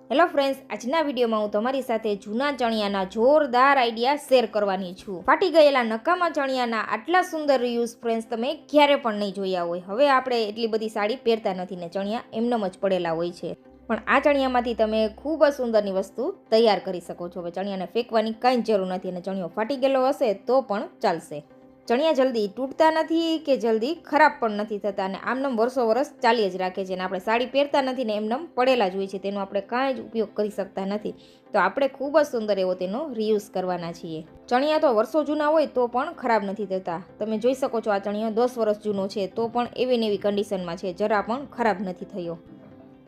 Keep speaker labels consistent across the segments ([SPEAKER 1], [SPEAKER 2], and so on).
[SPEAKER 1] Hello friends, આજના વિડીયોમાં હું તમારી સાથે જૂના ચણિયાના જોરદાર આઈડિયા શેર કરવાની છું. ફાટી ગયેલા નકામા ચણિયાના આટલા સુંદર રિયુઝ ફ્રેન્ડ્સ તમે ક્યારે પણ નહીં જોયા હોય. હવે આપણે એટલી બધી સાડી પહેરતા નથી ને ચણિયા એમનેમ જ પડેલા હોય છે, પણ આ ચણિયામાંથી તમે ખૂબ જ સુંદરની વસ્તુ તૈયાર કરી શકો છો. હવે ચણિયાને ફેંકવાની કાંઈ જ જરૂર નથી અને ચણિયો ફાટી ગયેલો હશે તો પણ ચાલશે. ચણિયા જલ્દી તૂટતા નથી કે જલ્દી ખરાબ પણ નથી થતા અને આમનેમ વર્ષો વર્ષ ચાલી જ રાખે છે. અને આપણે સાડી પહેરતા નથી ને એમનેમ પડેલા જ હોય છે, તેનો આપણે કાંઈ જ ઉપયોગ કરી શકતા નથી. તો આપણે ખૂબ જ સુંદર એવો તેનો રિયુઝ કરવાના છીએ. ચણિયા તો વર્ષો જૂના હોય તો પણ ખરાબ નથી થતા. તમે જોઈ શકો છો આ ચણિયો 10 વર્ષ જૂનો છે તો પણ એવી ને એવી કન્ડિશનમાં છે, જરા પણ ખરાબ નથી થયો.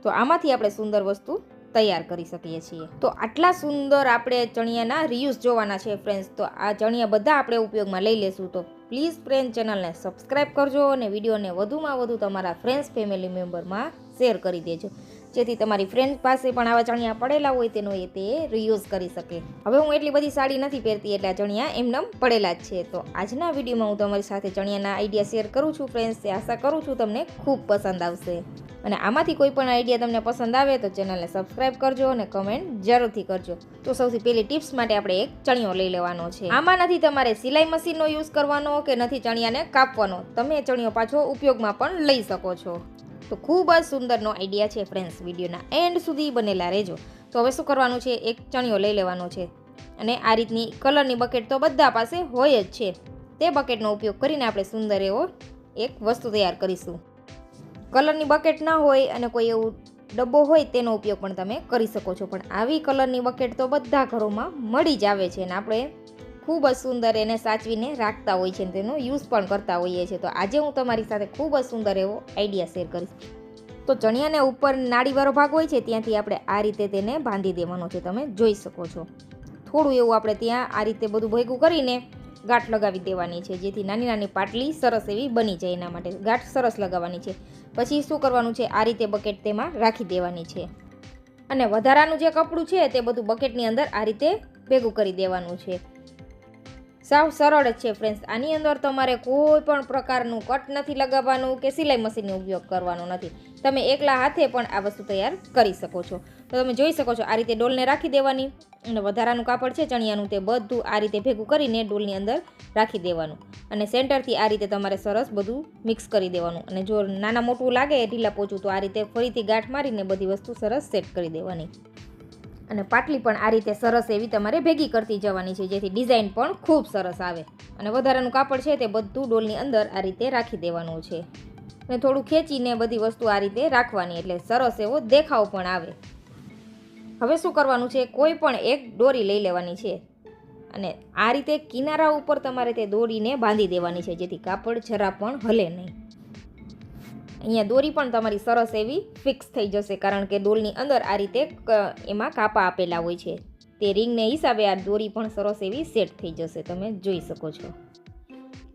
[SPEAKER 1] તો આમાંથી આપણે સુંદર વસ્તુ તૈયાર કરી શકીએ છીએ. તો આટલા સુંદર આપણે ચણિયાના રિયુઝ જોવાના છે ફ્રેન્ડ્સ. તો આ ચણિયા બધા આપણે ઉપયોગમાં લઈ લેશું. તો પ્લીઝ ફ્રેન્ડ ચેનલને સબસ્ક્રાઈબ કરજો અને વિડીયોને વધુમાં વધુ તમારા ફ્રેન્ડ્સ ફેમિલી મેમ્બરમાં શેર કરી દેજો, જેથી તમારી ફ્રેન્ડ પાસે પણ આવા ચણિયા પડેલા હોય તેનો એ તે રિયુઝ કરી શકે. હવે હું એટલી બધી સાડી નથી પહેરતી એટલે આ ચણિયા એમનેમ પડેલા જ છે. તો આજના વિડીયોમાં હું તમારી સાથે ચણિયાના આઈડિયા શેર કરું છું ફ્રેન્ડ્સ. આશા કરું છું તમને ખૂબ પસંદ આવશે. અને આમાંથી કોઈ પણ આઈડિયા તમને પસંદ આવે તો ચેનલને સબસ્ક્રાઈબ કરજો અને કમેન્ટ જરૂરથી કરજો. તો સૌથી પહેલી ટિપ્સ માટે આપણે એક ચણિયો લઈ લેવાનો છે. આમાં નથી તમારે સિલાઈ મશીનનો યુઝ કરવાનો કે નથી ચણિયાને કાપવાનો. તમે ચણિયો પાછો ઉપયોગમાં પણ લઈ શકો છો. તો ખૂબ જ સુંદરનો આઈડિયા છે ફ્રેન્ડ્સ. વિડીયોના એન્ડ સુધી બનેલા રહેજો. તો હવે શું કરવાનું છે, એક ચણિયો લઈ લેવાનો છે અને આ રીતની કલરની બકેટ તો બધા પાસે હોય જ છે. તે બકેટનો ઉપયોગ કરીને આપણે સુંદર એવો એક વસ્તુ તૈયાર કરીશું. કલરની બકેટ ના હોય અને કોઈ એવું ડબ્બો હોય તેનો ઉપયોગ પણ તમે કરી શકો છો, પણ આવી કલરની બકેટ તો બધા ઘરોમાં મળી જ આવે છે અને આપણે ખૂબ જ સુંદર એને સાચવીને રાખતા હોય છે અને તેનો યુઝ પણ કરતા હોઈએ છીએ. તો આજે હું તમારી સાથે ખૂબ જ સુંદર એવો આઈડિયા શેર કરીશ. તો ચણિયાને ઉપર નાડીવાળો ભાગ હોય છે ત્યાંથી આપણે આ રીતે તેને બાંધી દેવાનો છે. તમે જોઈ શકો છો થોડું એવું આપણે ત્યાં આ રીતે બધું ભેગું કરીને ગાંઠ લગાવી દેવાની છે, જેથી નાની નાની પાટલી સરસ એવી બની જાય. એના માટે ગાંઠ સરસ લગાવવાની છે. પછી શું કરવાનું છે, આ રીતે બકેટ તેમાં રાખી દેવાની છે અને વધારાનું જે કપડું છે તે બધું બકેટની અંદર આ રીતે ભેગું કરી દેવાનું છે. સાવ સરળ જ છે ફ્રેન્ડ્સ. આની અંદર તમારે કોઈ પણ પ્રકારનું કટ નથી લગાવવાનું કે સિલાઈ મશીનનો ઉપયોગ કરવાનો નથી. તમે એકલા હાથે પણ આ વસ્તુ તૈયાર કરી શકો છો. તો તમે જોઈ શકો છો આ રીતે ડોલને રાખી દેવાની અને વધારાનું કાપડ છે ચણિયાનું તે બધું આ રીતે ભેગું કરીને ડોલની અંદર રાખી દેવાનું અને સેન્ટરથી આ રીતે તમારે સરસ બધું મિક્સ કરી દેવાનું. અને જો નાના મોટું લાગે ઢીલા પોચું તો આ રીતે ફરીથી ગાંઠ મારીને બધી વસ્તુ સરસ સેટ કરી દેવાની અને પાટલી પણ આ રીતે સરસ એવી તમારે ભેગી કરતી જવાની છે, જેથી ડિઝાઇન પણ ખૂબ સરસ આવે. અને વધારાનું કાપડ છે તે બધું ડોલની અંદર આ રીતે રાખી દેવાનું છે અને થોડું ખેંચીને બધી વસ્તુ આ રીતે રાખવાની, એટલે સરસ એવો દેખાવ પણ આવે. હવે શું કરવાનું છે, કોઈ પણ એક દોરી લઈ લેવાની છે અને આ રીતે કિનારા ઉપર તમારે તે દોરીને બાંધી દેવાની છે, જેથી કાપડ જરા પણ હલે નહીં. અહીંયા દોરી પણ તમારી સરસ એવી ફિક્સ થઈ જશે, કારણ કે ડોલની અંદર આ રીતે એમાં કાપા આપેલા હોય છે. તે રિંગને હિસાબે આ દોરી પણ સરસ એવી સેટ થઈ જશે. તમે જોઈ શકો છો.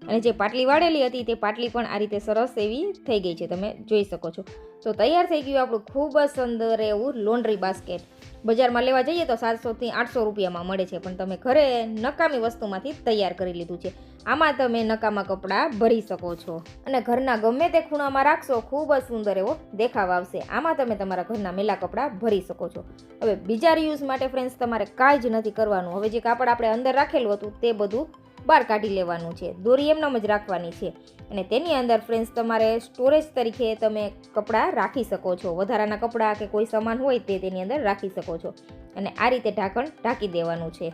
[SPEAKER 1] અને જે પાટલી વાળેલી હતી તે પાટલી પણ આ રીતે સરસ એવી થઈ ગઈ છે. તમે જોઈ શકો છો. તો તૈયાર થઈ ગયું આપણું ખૂબ જ સુંદર એવું લોન્ડ્રી બાસ્કેટ. બજારમાં લેવા જઈએ તો 700થી 800 રૂપિયામાં મળે છે, પણ તમે ઘરે નકામી વસ્તુમાંથી તૈયાર કરી લીધું છે. આમાં તમે નકામા કપડાં ભરી શકો છો અને ઘરના ગમે તે ખૂણામાં રાખશો ખૂબ જ સુંદર એવો દેખાવ આવશે. આમાં તમે તમારા ઘરના મેલા કપડાં ભરી શકો છો. હવે બીજા રિયુઝ માટે ફ્રેન્ડ્સ તમારે કાંઈ જ નથી કરવાનું. હવે જે કાપડ આપણે અંદર રાખેલું હતું તે બધું બહાર કાઢી લેવાનું છે. દોરી એમનેમ જ રાખવાની છે અને તેની અંદર ફ્રેન્ડ્સ તમારે સ્ટોરેજ તરીકે તમે કપડાં રાખી શકો છો. વધારાના કપડાં કે કોઈ સામાન હોય તે તેની અંદર રાખી શકો છો અને આ રીતે ઢાંકણ ઢાંકી દેવાનું છે.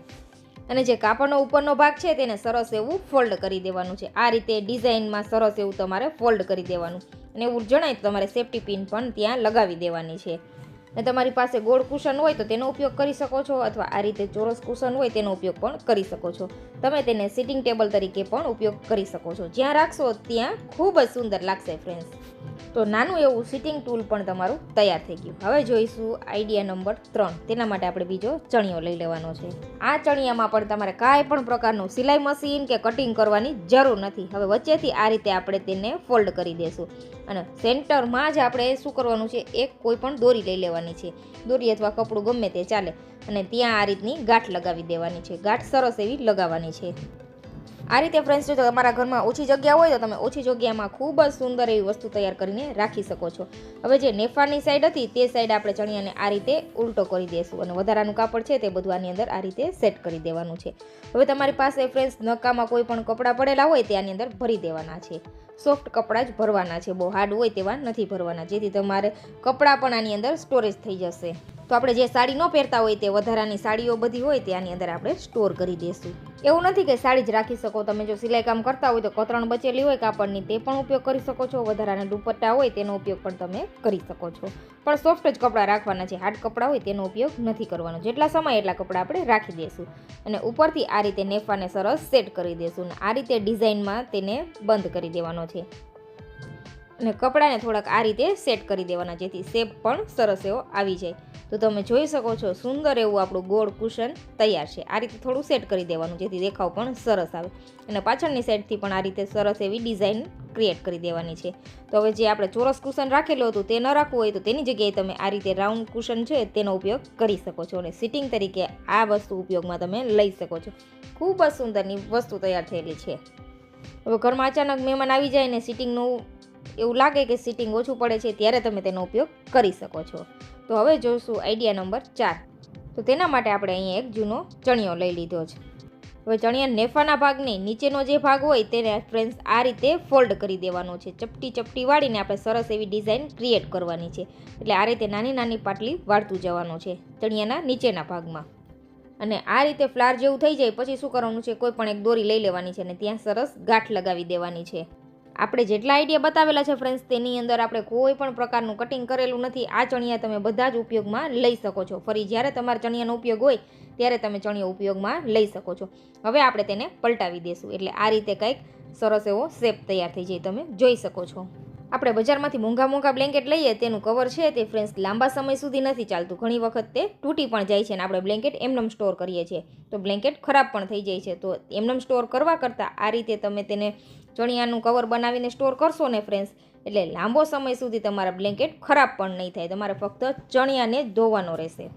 [SPEAKER 1] અને જે કાપડનો ઉપરનો ભાગ છે તેને સરસ એવું ફોલ્ડ કરી દેવાનું છે. આ રીતે ડિઝાઇનમાં સરસ એવું તમારે ફોલ્ડ કરી દેવાનું અને એવું જણાય તો તમારે સેફ્ટી પિન પણ ત્યાં લગાવી દેવાની છે. અને તમારી પાસે ગોળ કુશન હોય તો તેનો ઉપયોગ કરી શકો છો, અથવા આ રીતે ચોરસ કુશન હોય તેનો ઉપયોગ પણ કરી શકો છો. તમે તેને સિટિંગ ટેબલ તરીકે પણ ઉપયોગ કરી શકો છો. જ્યાં રાખશો ત્યાં ખૂબ જ સુંદર લાગશે ફ્રેન્ડ્સ. તો નાનું એવું સિટિંગ ટૂલ પણ તમારું તૈયાર થઈ ગયું. હવે જોઈશું આઈડિયા નંબર 3. તેના માટે આપણે બીજો ચણિયો લઈ લેવાનો છે. આ ચણિયામાં પણ તમારે કાંઈ પણ પ્રકારનું સિલાઈ મશીન કે કટિંગ કરવાની જરૂર નથી. હવે વચ્ચેથી આ રીતે આપણે તેને ફોલ્ડ કરી દઈશું અને સેન્ટરમાં જ આપણે શું કરવાનું છે, એક કોઈ પણ દોરી લઈ લેવાની છે. દોરી અથવા કપડું ગમે તે ચાલે અને ત્યાં આ રીતની ગાંઠ લગાવી દેવાની છે. ગાંઠ સરસ એવી લગાવવાની છે આ રીતે ફ્રેન્ડ્સ, જો તમારા ઘરમાં ઓછી જગ્યા હોય તો તમે ઓછી જગ્યામાં ખૂબ જ સુંદર એવી વસ્તુ તૈયાર કરીને રાખી શકો છો. હવે જે નેફાની સાઈડ હતી તે સાઈડ આપણે ચણિયાને આ રીતે ઉલટો કરી દઈશું અને વધારાનું કાપડ છે તે બધું આની અંદર આ રીતે સેટ કરી દેવાનું છે. હવે તમારી પાસે ફ્રેન્ડ્સ નકામાં કોઈ પણ કપડાં પડેલા હોય તે આની અંદર ભરી દેવાના છે. સોફ્ટ કપડાં જ ભરવાના છે, બહુ હાર્ડ હોય તેવા નથી ભરવાના, જેથી તમારે કપડાં પણ આની અંદર સ્ટોરેજ થઈ જશે. તો આપણે જે સાડી ન પહેરતા હોય તે વધારાની સાડીઓ બધી હોય તે આની અંદર આપણે સ્ટોર કરી દઈશું. એવું નથી કે સાડી જ રાખી શકો, તમે જો સિલાઈ કામ કરતા હોય તો કતરણ બચેલી હોય કાપડની તે પણ ઉપયોગ કરી શકો છો. વધારાના દુપટ્ટા હોય તેનો ઉપયોગ પણ તમે કરી શકો છો. પણ સોફ્ટ જ કપડાં રાખવાના છે, હાર્ડ કપડાં હોય તેનો ઉપયોગ નથી કરવાનો. જેટલા સમય એટલા કપડાં આપણે રાખી દઈશું અને ઉપરથી આ રીતે નેફાને સરસ સેટ કરી દઈશું અને આ રીતે ડિઝાઇનમાં તેને બંધ કરી દેવાનો છે અને કપડાને થોડાક આ રીતે સેટ કરી દેવાના, જેથી શેપ પણ સરસ એવો આવી જાય. તો તમે જોઈ શકો છો સુંદર એવું આપણું ગોળ કુશન તૈયાર છે. આ રીતે થોડું સેટ કરી દેવાનું, જેથી દેખાવ પણ સરસ આવે અને પાછળની સાઈડથી પણ આ રીતે સરસ એવી ડિઝાઇન ક્રિએટ કરી દેવાની છે. તો હવે જે આપણે ચોરસ કુશન રાખેલું હતું તે ન રાખવું હોય તો તેની જગ્યાએ તમે આ રીતે રાઉન્ડ કુશન છે તેનો ઉપયોગ કરી શકો છો અને સિટિંગ તરીકે આ વસ્તુ ઉપયોગમાં તમે લઈ શકો છો. ખૂબ જ સુંદરની વસ્તુ તૈયાર થયેલી છે. હવે ઘરમાં અચાનક મહેમાન આવી જાય ને સિટિંગનું એવું લાગે કે સિટિંગ ઓછું પડે છે ત્યારે તમે તેનો ઉપયોગ કરી શકો છો. તો હવે જોઈશું આઈડિયા નંબર 4. તો તેના માટે આપણે અહીંયા એક જૂનો ચણિયો લઈ લીધો છે. હવે ચણિયા નેફાના ભાગની નીચેનો જે ભાગ હોય તેને ફ્રેન્ડ્સ આ રીતે ફોલ્ડ કરી દેવાનો છે. ચપટી વાળીને આપણે સરસ એવી ડિઝાઇન ક્રિએટ કરવાની છે. એટલે આ રીતે નાની નાની પાટલી વાળતું જવાનું છે ચણિયાના નીચેના ભાગમાં. અને આ રીતે ફ્લાર જેવું થઈ જાય પછી શું કરવાનું છે, કોઈ પણ એક દોરી લઈ લેવાની છે અને ત્યાં સરસ ગાંઠ લગાવી દેવાની છે. આપણે જેટલા આઈડિયા બતાવેલા છે ફ્રેન્ડ્સ તેની અંદર આપણે કોઈ પણ પ્રકારનું કટિંગ કરેલું નથી. આ ચણિયા તમે બધા જ ઉપયોગમાં લઈ શકો છો. ફરી જ્યારે તમારા ચણિયાનો ઉપયોગ હોય ત્યારે તમે ચણિયો ઉપયોગમાં લઈ શકો છો. હવે આપણે તેને પલટાવી દઈશું એટલે આ રીતે કંઈક સરસ એવો શેપ તૈયાર થઈ જાય, તમે જોઈ શકો છો. આપણે બજારમાંથી મોંઘા બ્લેન્કેટ લઈએ તેનું કવર છે તે ફ્રેન્ડ્સ લાંબા સમય સુધી નથી ચાલતું. ઘણી વખત તે તૂટી પણ જાય છે અને આપણે બ્લેન્કેટ એમનેમ સ્ટોર કરીએ છીએ તો બ્લેન્કેટ ખરાબ પણ થઈ જાય છે. તો એમનેમ સ્ટોર કરવા કરતાં આ રીતે તમે તેને ચણિયાનું કવર બનાવીને સ્ટોર કરશો ને ફ્રેન્ડ્સ, એટલે લાંબો સમય સુધી તમારા બ્લેન્કેટ ખરાબ પણ નહીં થાય. તમારે ફક્ત ચણિયાને જ ધોવાનો રહેશે.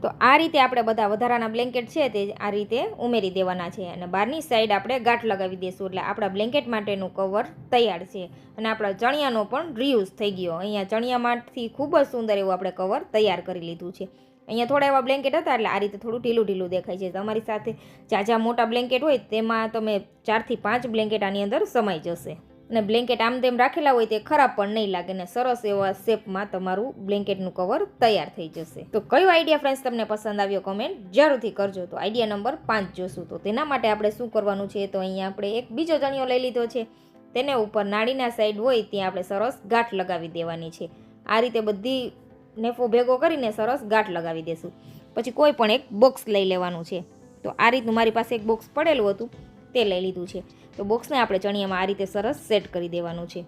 [SPEAKER 1] તો આ રીતે આપણે બધા વધારાના બ્લેન્કેટ છે તે આ રીતે ઉમેરી દેવાના છે અને બહારની સાઈડ આપણે ગાંઠ લગાવી દઈશું એટલે આપણા બ્લેન્કેટ માટેનું કવર તૈયાર છે અને આપણા ચણિયાનો પણ રીયુઝ થઈ ગયો. અહીંયા ચણિયામાંથી ખૂબ જ સુંદર એવું આપણે કવર તૈયાર કરી લીધું છે. અહીંયા થોડા એવા બ્લેન્કેટ હતા એટલે આ રીતે થોડું ઢીલું દેખાય છે. તમારી સાથે જાજા મોટા બ્લેન્કેટ હોય તેમાં તમે 4 થી 5 બ્લેન્કેટ આની અંદર સમાઈ જશે અને બ્લેન્કેટ આમ તેમ રાખેલા હોય તે ખરાબ પણ નહીં લાગે ને સરસ એવા શેપમાં તમારું બ્લેન્કેટનું કવર તૈયાર થઈ જશે. તો કયો આઈડિયા ફ્રેન્ડ્સ તમને પસંદ આવ્યો કમેન્ટ જરૂરથી કરજો. તો આઈડિયા નંબર 5 જોશું. તો તેના માટે આપણે શું કરવાનું છે, તો અહીંયા આપણે એક બીજો ચણિયો લઈ લીધો છે. તેને ઉપર નાળીના સાઈડ હોય ત્યાં આપણે સરસ ગાંઠ લગાવી દેવાની છે. આ રીતે બધી નેફો ભેગો કરીને સરસ ગાંઠ લગાવી દેશું. પછી કોઈ પણ એક બોક્સ લઈ લેવાનું છે. તો આ રીતનું મારી પાસે એક બોક્સ પડેલું હતું તે લઈ લીધું છે. તો બોક્સને આપણે ચણિયામાં આ રીતે સરસ સેટ કરી દેવાનું છે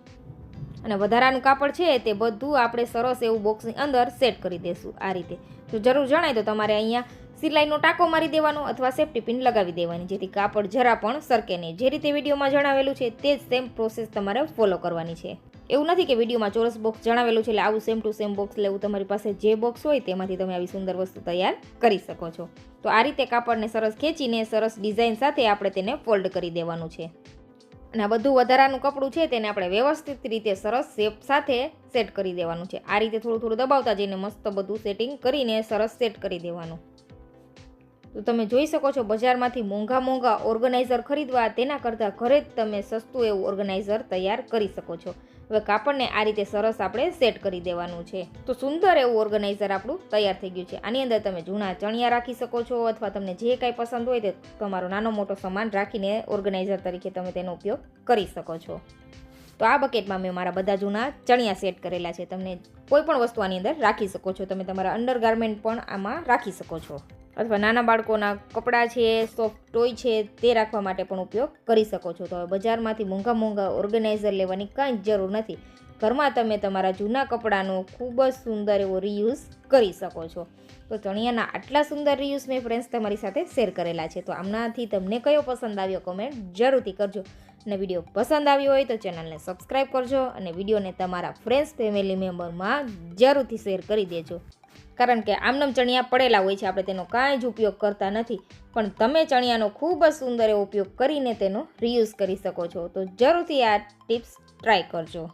[SPEAKER 1] અને વધારાનું કાપડ છે તે બધું આપણે સરસ એવું બોક્સની અંદર સેટ કરી દઈશું આ રીતે. જો જરૂર જણાય તો તમારે અહીંયા સિલાઈનો ટાંકો મારી દેવાનો અથવા સેફ્ટી પિન લગાવી દેવાની, જેથી કાપડ જરા પણ સરકે નહીં. જે રીતે વિડીયોમાં જણાવેલું છે તે જ સેમ પ્રોસેસ તમારે ફોલો કરવાની છે. એવું નથી કે વિડીયોમાં ચોરસ બોક્સ જણાવેલું છે એટલે આવું સેમ ટુ સેમ બોક્સ લેવું. તમારી પાસે જે બોક્સ હોય તેમાંથી તમે આવી સુંદર વસ્તુ તૈયાર કરી શકો છો. તો આ રીતે કાપડને સરસ ખેંચીને સરસ ડિઝાઇન સાથે આપણે તેને ફોલ્ડ કરી દેવાનું છે અને આ બધું વધારાનું કપડું છે તેને આપણે વ્યવસ્થિત રીતે સરસ શેપ સાથે સેટ કરી દેવાનું છે. આ રીતે થોડું દબાવતા જઈને મસ્ત બધું સેટિંગ કરીને સરસ સેટ કરી દેવાનું. તો તમે જોઈ શકો છો બજારમાંથી મોંઘા ઓર્ગેનાઇઝર ખરીદવા તેના કરતાં ઘરે જ તમે સસ્તું એવું ઓર્ગેનાઇઝર તૈયાર કરી શકો છો. હવે કાપડને આ રીતે સરસ આપણે સેટ કરી દેવાનું છે. તો સુંદર એવું ઓર્ગેનાઇઝર આપણું તૈયાર થઈ ગયું છે. આની અંદર તમે જૂના ચણિયા રાખી શકો છો અથવા તમને જે કાંઈ પસંદ હોય તે તમારો નાનો મોટો સામાન રાખીને ઓર્ગેનાઇઝર તરીકે તમે તેનો ઉપયોગ કરી શકો છો. તો આ બકેટમાં મેં મારા બધા જૂના ચણિયા સેટ કરેલા છે. તમને કોઈ પણ વસ્તુ આની અંદર રાખી શકો છો. તમે તમારા અંડરગાર્મેન્ટ પણ આમાં રાખી શકો છો અથવા નાના બાળકોના કપડાં છે, સોફ્ટ ટોય છે તે રાખવા માટે પણ ઉપયોગ કરી શકો છો. તો હવે બજારમાંથી મોંઘા ઓર્ગેનાઇઝર લેવાની કાંઈ જ જરૂર નથી. ઘરમાં તમે તમારા જૂના કપડાનો ખૂબ જ સુંદર એવો રીયુઝ કરી શકો છો. તો ચણિયાના આટલા સુંદર રીયુઝ મેં ફ્રેન્ડ્સ તમારી સાથે શેર કરેલા છે. તો આમનાથી તમને કયો પસંદ આવ્યો કમેન્ટ જરૂરથી કરજો અને વિડીયો પસંદ આવ્યો હોય તો ચેનલને સબસ્ક્રાઈબ કરજો અને વિડીયોને તમારા ફ્રેન્ડ્સ ફેમિલી મેમ્બરમાં જરૂરથી શેર કરી દેજો. કારણ કે આમનામ ચણિયા પડેલા હોય છે, આપણે તેનો કાંઈ જ ઉપયોગ કરતા નથી. પણ તમે ચણિયાનો ખૂબ જ સુંદર એવો ઉપયોગ કરીને તેનો રીયુઝ કરી શકો છો. તો જરૂરથી આ ટિપ્સ ટ્રાય કરજો.